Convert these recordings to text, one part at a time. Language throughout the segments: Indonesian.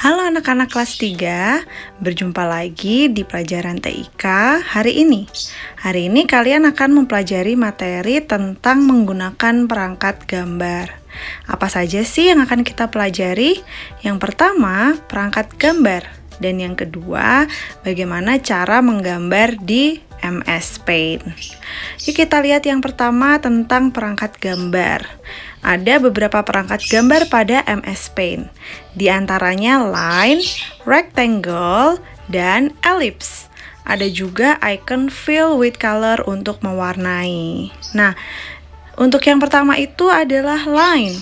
Halo anak-anak kelas 3, berjumpa lagi di pelajaran TIK hari ini. Hari ini kalian akan mempelajari materi tentang menggunakan perangkat gambar. Apa saja sih yang akan kita pelajari? Yang pertama, perangkat gambar. Dan yang kedua, bagaimana cara menggambar di MS Paint. Yuk kita lihat yang pertama tentang perangkat gambar. Ada beberapa perangkat gambar pada MS Paint. Di antaranya line, rectangle, dan ellipse. Ada juga icon fill with color untuk mewarnai. Nah, untuk yang pertama itu adalah line.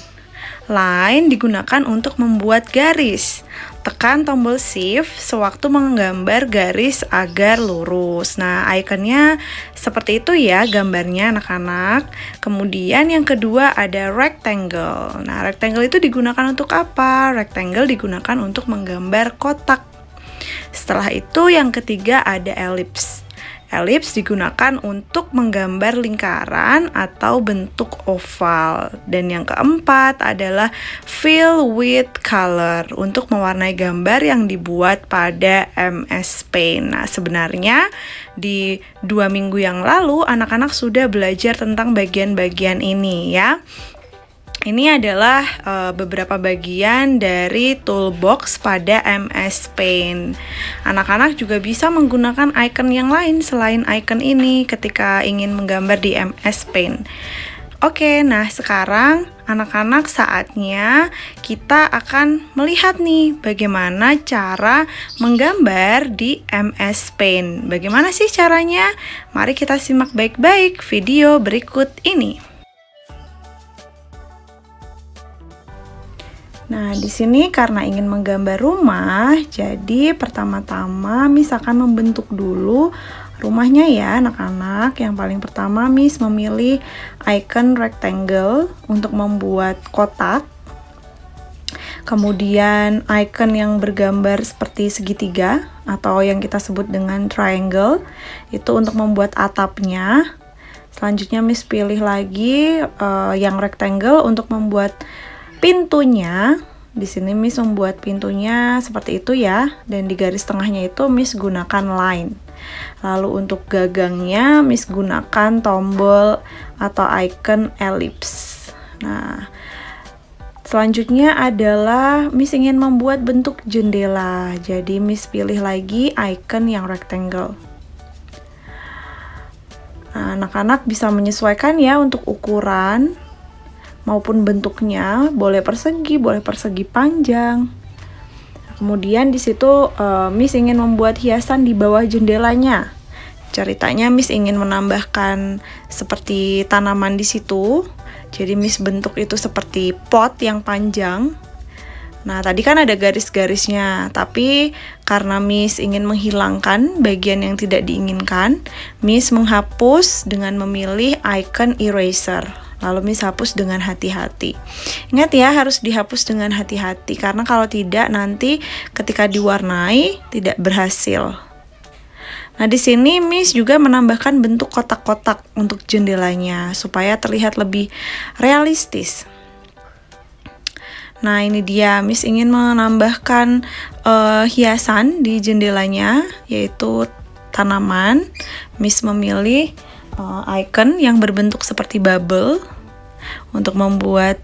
Line digunakan untuk membuat garis. Tekan tombol shift sewaktu menggambar garis agar lurus. Nah, ikonnya seperti itu ya gambarnya anak-anak. Kemudian yang kedua ada rectangle. Nah, rectangle itu digunakan untuk apa? Rectangle digunakan untuk menggambar kotak. Setelah itu yang ketiga ada ellipse. Ellipse digunakan untuk menggambar lingkaran atau bentuk oval. Dan yang keempat adalah fill with color untuk mewarnai gambar yang dibuat pada MS Paint. Nah, sebenarnya di 2 minggu yang lalu anak-anak sudah belajar tentang bagian-bagian ini ya. Ini adalah beberapa bagian dari toolbox pada MS Paint. Anak-anak juga bisa menggunakan icon yang lain selain icon ini ketika ingin menggambar di MS Paint. Oke, nah sekarang anak-anak saatnya kita akan melihat nih bagaimana cara menggambar di MS Paint. Bagaimana sih caranya? Mari kita simak baik-baik video berikut ini. Nah, di sini karena ingin menggambar rumah, jadi pertama-tama Miss akan membentuk dulu rumahnya ya anak-anak. Yang paling pertama Miss memilih icon rectangle untuk membuat kotak. Kemudian icon yang bergambar seperti segitiga atau yang kita sebut dengan triangle, itu untuk membuat atapnya. Selanjutnya Miss pilih lagi yang rectangle untuk membuat pintunya. Di sini Miss membuat pintunya seperti itu ya, dan di garis tengahnya itu Miss gunakan line. Lalu untuk gagangnya Miss gunakan tombol atau icon ellipse. Nah, selanjutnya adalah Miss ingin membuat bentuk jendela. Jadi Miss pilih lagi icon yang rectangle. Nah, anak-anak bisa menyesuaikan ya untuk ukuran maupun bentuknya, boleh persegi panjang. Kemudian di situ Miss ingin membuat hiasan di bawah jendelanya. Ceritanya Miss ingin menambahkan seperti tanaman di situ. Jadi Miss bentuk itu seperti pot yang panjang. Nah, tadi kan ada garis-garisnya, tapi karena Miss ingin menghilangkan bagian yang tidak diinginkan, Miss menghapus dengan memilih icon eraser. Lalu Miss hapus dengan hati-hati. Ingat ya, harus dihapus dengan hati-hati karena kalau tidak nanti ketika diwarnai tidak berhasil. Nah, di sini Miss juga menambahkan bentuk kotak-kotak untuk jendelanya supaya terlihat lebih realistis. Nah, ini dia Miss ingin menambahkan hiasan di jendelanya, yaitu tanaman. Miss memilih icon yang berbentuk seperti bubble untuk membuat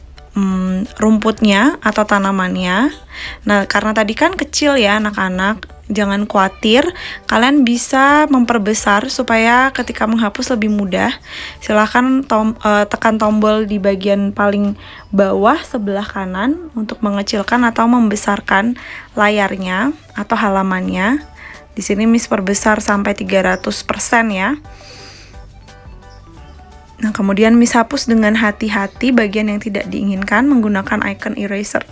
rumputnya atau tanamannya. Nah, karena tadi kan kecil ya anak-anak, jangan khawatir, kalian bisa memperbesar supaya ketika menghapus lebih mudah. Silahkan tekan tombol di bagian paling bawah sebelah kanan untuk mengecilkan atau membesarkan layarnya atau halamannya. Di sini Miss perbesar sampai 300% ya. Nah, kemudian Miss hapus dengan hati-hati bagian yang tidak diinginkan menggunakan icon eraser.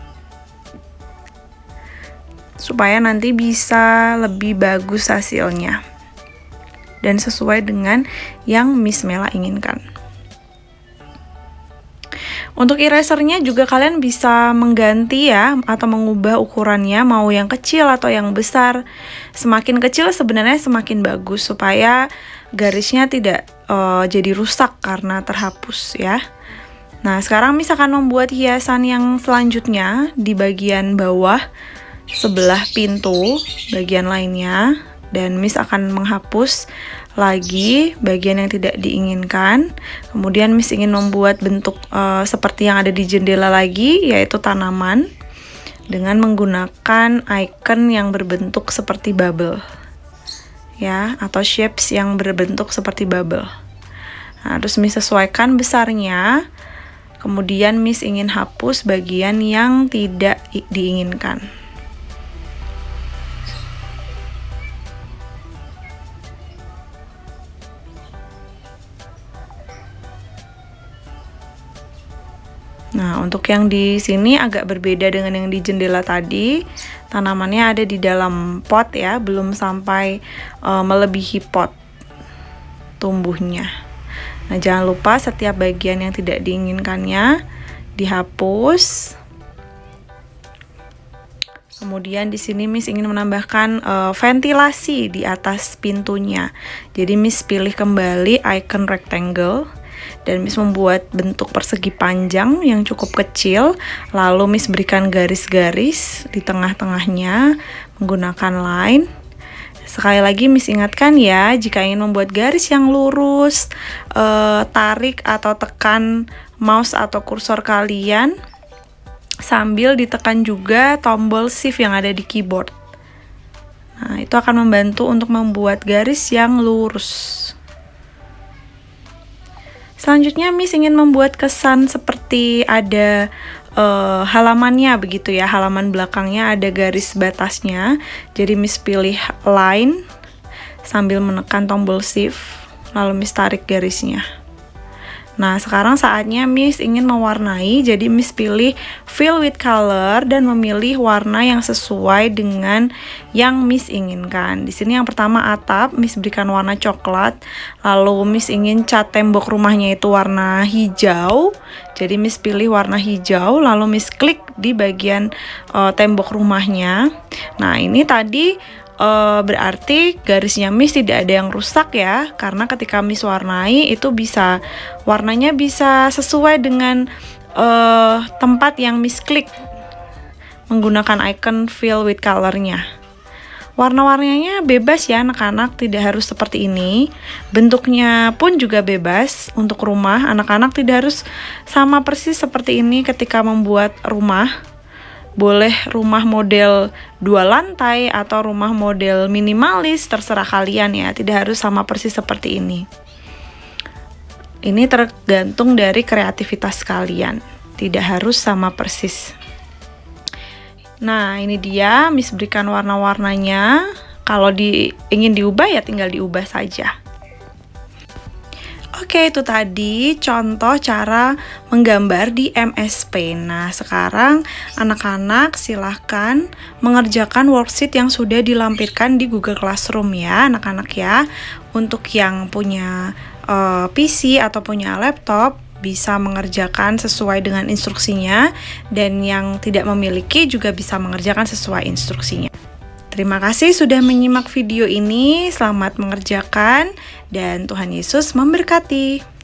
Supaya nanti bisa lebih bagus hasilnya. Dan sesuai dengan yang Miss Mela inginkan. Untuk erasernya juga kalian bisa mengganti ya, atau mengubah ukurannya, mau yang kecil atau yang besar. Semakin kecil sebenarnya semakin bagus, supaya garisnya tidak jadi rusak karena terhapus ya. Nah, sekarang Miss akan membuat hiasan yang selanjutnya di bagian bawah. sebelah pintu bagian lainnya, dan Miss akan menghapus lagi bagian yang tidak diinginkan. Kemudian Miss ingin membuat bentuk seperti yang ada di jendela lagi, yaitu tanaman, dengan menggunakan icon yang berbentuk seperti bubble, ya, atau shapes yang berbentuk seperti bubble. Nah, terus Miss sesuaikan besarnya. Kemudian Miss ingin hapus bagian yang tidak diinginkan. Nah, untuk yang di sini agak berbeda dengan yang di jendela tadi. Tanamannya ada di dalam pot ya, belum sampai melebihi pot tumbuhnya. Nah, jangan lupa setiap bagian yang tidak diinginkannya dihapus. Kemudian di sini Miss ingin menambahkan ventilasi di atas pintunya. Jadi Miss pilih kembali icon rectangle dan Miss membuat bentuk persegi panjang yang cukup kecil. Lalu Miss berikan garis-garis di tengah-tengahnya menggunakan line. Sekali lagi Miss ingatkan ya, jika ingin membuat garis yang lurus, tarik atau tekan mouse atau kursor kalian sambil ditekan juga tombol shift yang ada di keyboard. Nah, itu akan membantu untuk membuat garis yang lurus. Selanjutnya Miss ingin membuat kesan seperti ada halamannya begitu ya, halaman belakangnya ada garis batasnya. Jadi Miss pilih line sambil menekan tombol shift, lalu Miss tarik garisnya. Nah, sekarang saatnya Miss ingin mewarnai, jadi Miss pilih fill with color dan memilih warna yang sesuai dengan yang Miss inginkan. Di sini yang pertama atap, Miss berikan warna coklat, lalu Miss ingin cat tembok rumahnya itu warna hijau. Jadi Miss pilih warna hijau, lalu Miss klik di bagian tembok rumahnya. Nah, ini tadi berarti garisnya Miss tidak ada yang rusak ya, karena ketika Miss warnai itu warnanya bisa sesuai dengan tempat yang Miss klik menggunakan icon fill with color-nya. Warna-warnanya bebas ya anak-anak, tidak harus seperti ini. Bentuknya pun juga bebas. Untuk rumah, anak-anak tidak harus sama persis seperti ini ketika membuat rumah. Boleh rumah model 2 lantai atau rumah model minimalis, terserah kalian ya, tidak harus sama persis seperti ini. Ini tergantung dari kreativitas kalian, tidak harus sama persis. Nah, ini dia Miss berikan warna-warnanya. Kalau ingin diubah ya tinggal diubah saja. Oke, itu tadi contoh cara menggambar di MSP. Nah, sekarang anak-anak silahkan mengerjakan worksheet yang sudah dilampirkan di Google Classroom ya, anak-anak ya. Untuk yang punya PC atau punya laptop, bisa mengerjakan sesuai dengan instruksinya, dan yang tidak memiliki juga bisa mengerjakan sesuai instruksinya. Terima kasih sudah menyimak video ini, selamat mengerjakan, dan Tuhan Yesus memberkati.